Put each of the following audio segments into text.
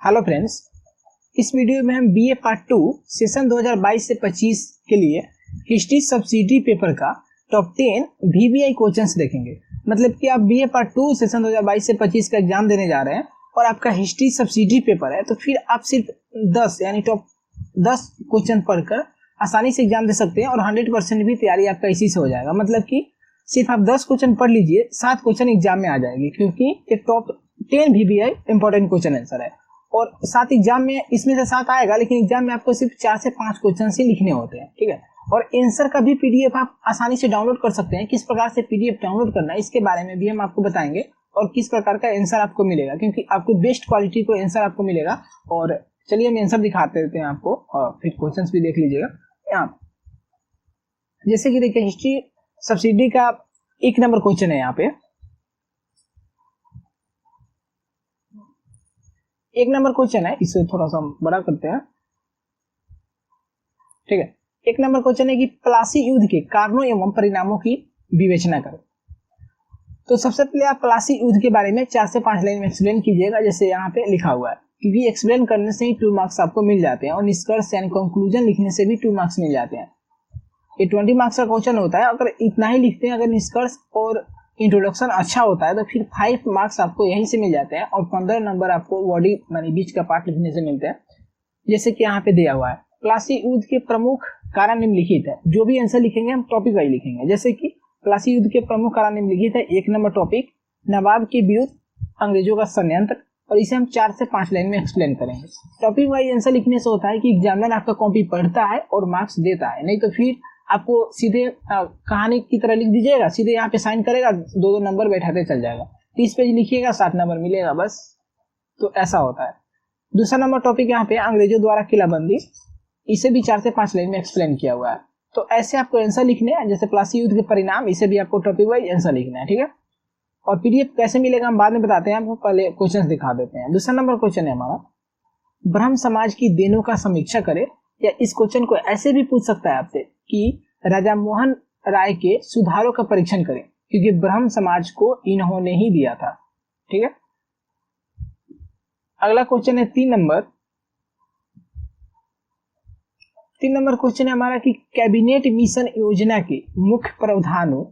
Hello friends, इस video में हम बीए पार्ट 2 सेशन 2022 से 25 के लिए हिस्ट्री सब्सिडी पेपर का टॉप 10 वीवीआई क्वेश्चंस देखेंगे। मतलब कि आप बीए पार्ट 2 सेशन 2022 से 25 का एग्जाम देने जा रहे हैं और आपका हिस्ट्री सब्सिडी पेपर है, तो फिर आप सिर्फ 10 यानी टॉप 10 क्वेश्चन पढ़कर आसानी से एग्जाम दे सकते हैं और 100% भी तैयारी आपका इसी से हो जाएगा। मतलब कि सिर्फ आप 10 क्वेश्चन पढ़ लीजिए, 7 क्वेश्चन एग्जाम में आ जाएंगे, क्योंकि ये top 10 VVI important question answer है। और 7 एग्जाम में इसमें से 7 आएगा, लेकिन एग्जाम में आपको सिर्फ 4 से 5 क्वेश्चन ही लिखने होते हैं, ठीक है। और आंसर का भी पीडीएफ आप आसानी से डाउनलोड कर सकते हैं। किस प्रकार से पीडीएफ डाउनलोड करना है इसके बारे में भी हम आपको बताएंगे, और किस प्रकार का आंसर आपको मिलेगा, क्योंकि आपको बेस्ट क्वालिटी को आंसर आपको मिलेगा। और चलिए हम आंसर दिखाते देते हैं आपको, और फिर क्वेश्चंस भी देख लीजिएगा। यहाँ जैसे कि देखिए, हिस्ट्री सब्सिडी का 1 नंबर क्वेश्चन है। यहाँ पे 1 नंबर क्वेश्चन है, इसे थोड़ा सा हम बड़ा करते हैं, ठीक है। 1 नंबर क्वेश्चन है कि प्लासी युद्ध के कारणों एवं परिणामों की विवेचना करें। तो सबसे पहले आप प्लासी युद्ध के बारे में 4 से 5 लाइन में एक्सप्लेन कीजिएगा, जैसे यहाँ पे लिखा हुआ है। क्योंकि एक्सप्लेन करने से ही 2 मार्क्स आपको मिल जाते हैं, और निष्कर्ष यानी कंक्लूजन लिखने से भी 2 मार्क्स मिल जाते हैं। ये 20 मार्क्स का क्वेश्चन होता है। अगर इतना ही लिखते हैं, अगर निष्कर्ष और इंट्रोडक्शन अच्छा होता है, तो फिर 5 मार्क्स आपको यहीं से मिल जाते हैं, और 15 नंबर आपको बॉडी मानी बीच का पार्ट लिखने से मिलते हैं। जैसे कि यहाँ पे दिया हुआ है, प्लासी युद्ध के प्रमुख कारण निम्नलिखित है। जो भी आंसर लिखेंगे हम टॉपिक वाइज लिखेंगे। जैसे कि प्लासी युद्ध के प्रमुख कारण निम्नलिखित है, 1 नंबर टॉपिक नवाब के विरुद्ध अंग्रेजों का षड्यंत्र, और इसे हम 4 से 5 लाइन में एक्सप्लेन करेंगे। टॉपिक वाइज आंसर लिखने से होता है कि एग्जामिनर आपका कॉपी पढ़ता है और मार्क्स देता है, नहीं तो फिर आपको सीधे कहानी की तरह लिख दीजिएगा, सीधे यहाँ पे साइन करेगा, 2-2 नंबर बैठाते चल जाएगा। 30 पेज लिखिएगा, 60 नंबर मिलेगा बस। तो ऐसा होता है। दूसरा नंबर टॉपिक यहाँ पे अंग्रेजों द्वारा किलाबंदी, इसे भी 4 से 5 लाइन में एक्सप्लेन किया हुआ है। तो ऐसे आपको आंसर लिखने हैं। जैसे प्लासी युद्ध के परिणाम, इसे भी आपको टॉपिक वाइज आंसर लिखना है, ठीक है। और पीडीएफ कैसे मिलेगा हम बाद में बताते हैं, आपको पहले क्वेश्चन दिखा देते हैं। दूसरा नंबर क्वेश्चन है हमारा, ब्रह्म समाज की देनों का समीक्षा करे। या इस क्वेश्चन को ऐसे भी पूछ सकता है आपसे कि राजा मोहन राय के सुधारों का परीक्षण करें, क्योंकि ब्रह्म समाज को इन्होंने ही दिया था, ठीक है। अगला क्वेश्चन है 3 नंबर। 3 नंबर क्वेश्चन है हमारा कि कैबिनेट मिशन योजना के मुख्य प्रावधानों,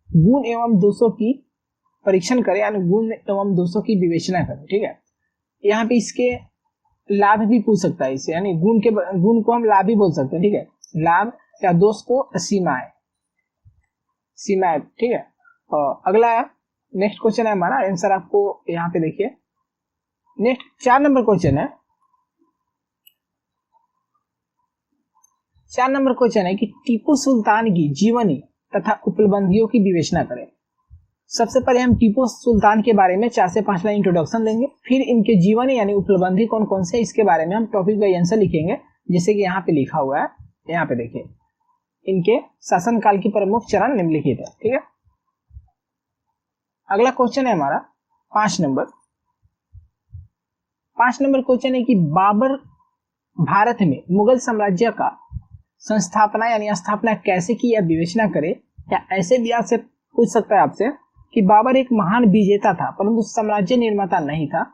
गुण एवं दोषों की परीक्षण करें, यानी गुण एवं दोषों की विवेचना करें, ठीक है। यहाँ पे इसके लाभ भी पूछ सकता है, इसे यानी गुण को हम लाभ भी बोल सकते हैं, ठीक है। लाभ या दोष को सीमाएं, ठीक है। और अगला नेक्स्ट क्वेश्चन है हमारा, आंसर आपको यहाँ पे देखिए। नेक्स्ट 4 नंबर क्वेश्चन है। 4 नंबर क्वेश्चन है कि टीपू सुल्तान की जीवनी तथा उपलब्धियों की विवेचना करें। सबसे पहले हम टीपू सुल्तान के बारे में 4 से 5 लाइन इंट्रोडक्शन देंगे, फिर इनके जीवनी यानी उपलब्धि कौन कौन से, इसके बारे में हम टॉपिक वाइज आंसर लिखेंगे। जैसे कि यहाँ पे लिखा हुआ है, यहाँ पे देखिए, इनके शासनकाल की प्रमुख चरण निम्नलिखित है, ठीक है। अगला क्वेश्चन है हमारा 5 नंबर। 5 नंबर क्वेश्चन है कि बाबर भारत में मुगल साम्राज्य का संस्थापना यानी स्थापना कैसे की, या विवेचना करे। या ऐसे भी आपसे पूछ सकता है आपसे कि बाबर एक महान विजेता था परंतु साम्राज्य निर्माता नहीं था,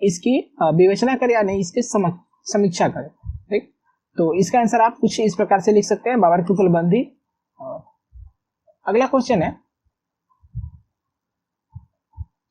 इसकी विवेचना करे या नहीं, इसकी समीक्षा करे, ठीक। तो इसका आंसर आप कुछ इस प्रकार से लिख सकते हैं, बाबर की उपलब्धि। अगला क्वेश्चन है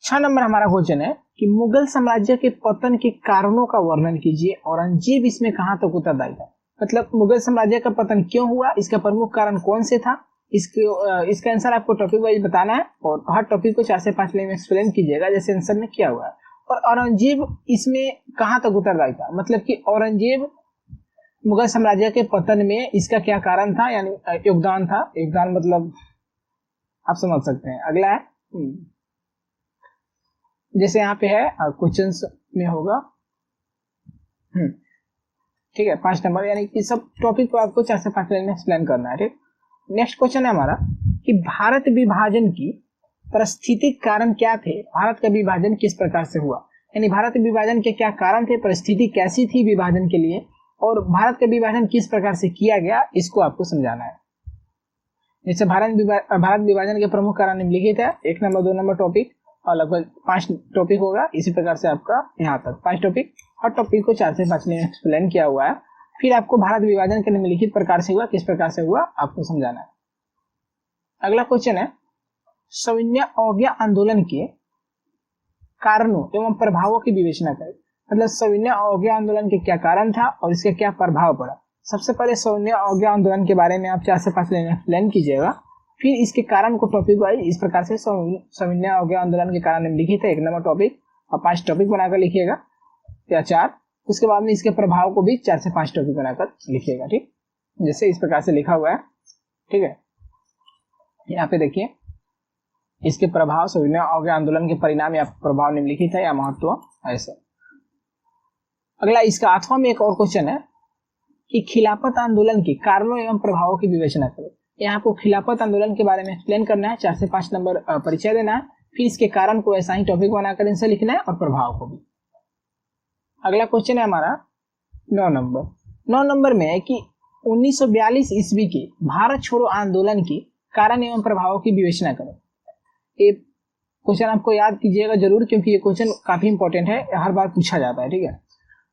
6 नंबर हमारा क्वेश्चन है कि मुगल साम्राज्य के पतन के कारणों का वर्णन कीजिए, औरंगजेब इसमें कहां तक उत्तरदायी था। मतलब मुगल साम्राज्य का पतन क्यों हुआ, इसका प्रमुख कारण कौन से था, इसका आंसर आपको टॉपिक वाइज बताना है, और हर टॉपिक को 4 से 5 लाइन में एक्सप्लेन कीजिएगा, जैसे आंसर में किया हुआ है। और औरंगजेब इसमें कहां तक उत्तरदायी था, मतलब कि औरंगजेब मुगल साम्राज्य के पतन में इसका क्या कारण था, यानी योगदान था। योगदान मतलब आप समझ सकते हैं। अगला है जैसे यहाँ पे है क्वेश्चंस में होगा, ठीक है, 5 नंबर, यानी कि सब टॉपिक को आपको 4 से 5 लाइन में एक्सप्लेन करना है, ठीक। नेक्स्ट क्वेश्चन है हमारा कि भारत विभाजन की परिस्थितिक कारण क्या थे, भारत का विभाजन किस प्रकार से हुआ, यानी भारत विभाजन के क्या कारण थे, परिस्थिति कैसी थी विभाजन के लिए, और भारत का विभाजन किस प्रकार से किया गया, इसको आपको समझाना है। जैसे भारत विभाजन के प्रमुख कारण निम्नलिखित है, 1 नंबर 2 नंबर टॉपिक, और लगभग 5 टॉपिक होगा। इसी प्रकार से आपका यहाँ तक 5 टॉपिक हर टॉपिक को 4 से 5 लाइन एक्सप्लेन किया हुआ है। फिर आपको भारत विभाजन के निम्नलिखित प्रकार से हुआ, किस प्रकार से हुआ आपको समझाना है। अगला क्वेश्चन है, सविनय अवज्ञा आंदोलन के कारणों एवं प्रभावों की विवेचना करें। मतलब सविनय अवज्ञा आंदोलन के क्या कारण था और इसका क्या प्रभाव पड़ा। सबसे पहले सविनय अवज्ञा आंदोलन के बारे में आप 4 से 5 लाइन एक्सप्लेन कीजिएगा, फिर इसके कारण को टॉपिक वाइज इस प्रकार से सविनय अवज्ञा आंदोलन के कारण निम्नलिखित है 1 नंबर टॉपिक, और 5 टॉपिक बनाकर लिखिएगा या 4। उसके बाद में इसके प्रभाव को भी 4 से 5 टॉपिक बनाकर लिखिएगा। ठीक, जैसे इस प्रकार से लिखा हुआ है। ठीक है, यहाँ पे देखिए इसके प्रभाव, सविनय अवज्ञा आंदोलन के परिणाम या प्रभाव निम्नलिखित है या महत्व ऐसे। अगला इसका 8वां में एक और क्वेश्चन है कि खिलाफत आंदोलन के कारणों एवं प्रभावों की विवेचना करें। यहाँ आपको खिलाफत आंदोलन के बारे में एक्सप्लेन करना है, 4 से 5 नंबर परिचय देना है, फिर इसके कारण को ऐसा ही टॉपिक बनाकर इनसे लिखना है और प्रभाव को भी। अगला क्वेश्चन है हमारा 9 नंबर। 9 नंबर में है कि 1942 ईस्वी के भारत छोड़ो आंदोलन के कारण एवं प्रभावों की विवेचना करें। ये क्वेश्चन आपको याद कीजिएगा जरूर, क्योंकि ये क्वेश्चन काफी इंपॉर्टेंट है, हर बार पूछा जाता है। ठीक है,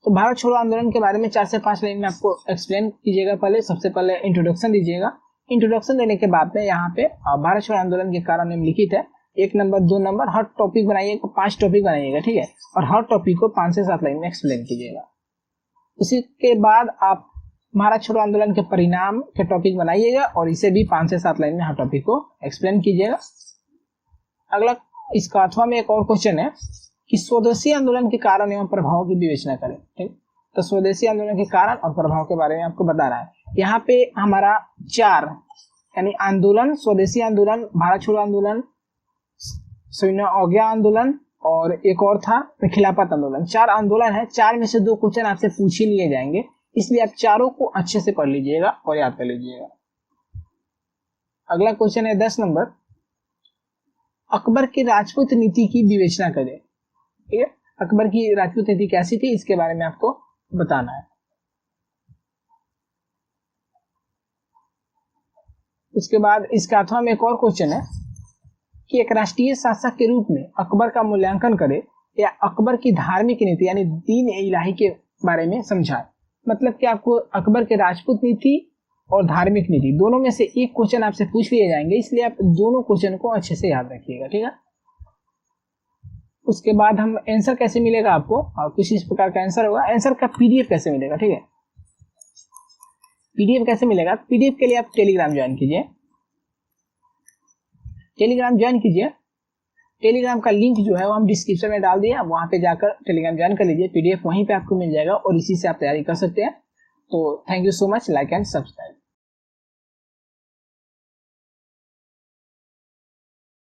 तो भारत छोड़ो आंदोलन के बारे में 4 से 5 लाइन में आपको एक्सप्लेन कीजिएगा। पहले सबसे पहले इंट्रोडक्शन दीजिएगा। इंट्रोडक्शन देने के बाद में यहाँ पे भारत छोड़ो आंदोलन के कारण निम्नलिखित है 1 नंबर 2 नंबर, हर टॉपिक बनाइएगा, 5 टॉपिक बनाइएगा। ठीक है, और हर टॉपिक को 5 से 7 लाइन में एक्सप्लेन कीजिएगा। उसी के बाद आप भारत छोड़ो आंदोलन के परिणाम के टॉपिक बनाइएगा और इसे भी 5 से 7 लाइन में हर टॉपिक को एक्सप्लेन कीजिएगा। अगला इसका 8वां में एक और क्वेश्चन है कि स्वदेशी आंदोलन के कारण एवं प्रभाव की विवेचना करें। ठीक, तो स्वदेशी आंदोलन के कारण और प्रभाव के बारे में आपको बता रहा है। यहाँ पे हमारा 4 यानी आंदोलन, स्वदेशी आंदोलन, भारत छोड़ो आंदोलन, सविनय अवज्ञा आंदोलन और एक और था खिलाफत आंदोलन। 4 आंदोलन है, 4 में से 2 क्वेश्चन आपसे पूछ ही लिए जाएंगे, इसलिए आप चारों को अच्छे से पढ़ लीजिएगा और याद कर लीजिएगा। अगला क्वेश्चन है 10 नंबर, अकबर की राजपूत नीति की विवेचना करें। ठीक है, अकबर की राजपूत नीति कैसी थी इसके बारे में आपको बताना है। उसके बाद इसका 8वां में एक और क्वेश्चन है कि एक राष्ट्रीय शासक के रूप में अकबर का मूल्यांकन करे या अकबर की धार्मिक नीति यानी दीन इलाही के बारे में समझाए। मतलब कि आपको अकबर के राजपूत नीति और धार्मिक नीति दोनों में से एक क्वेश्चन आपसे पूछ लिए जाएंगे, इसलिए आप दोनों क्वेश्चन को अच्छे से याद रखिएगा। ठीक है, उसके बाद हम आंसर कैसे मिलेगा आपको, और कुछ इस प्रकार का आंसर होगा। आंसर का पीडीएफ कैसे मिलेगा। ठीक है, पीडीएफ कैसे मिलेगा, पीडीएफ के लिए आप टेलीग्राम ज्वाइन कीजिए। टेलीग्राम ज्वाइन कीजिए, टेलीग्राम का लिंक जो है वो हम डिस्क्रिप्शन में डाल दिए, आप वहां पे जाकर टेलीग्राम ज्वाइन कर लीजिए, पीडीएफ वहीं पे आपको मिल जाएगा और इसी से आप तैयारी कर सकते हैं। तो thank you so much, like and subscribe.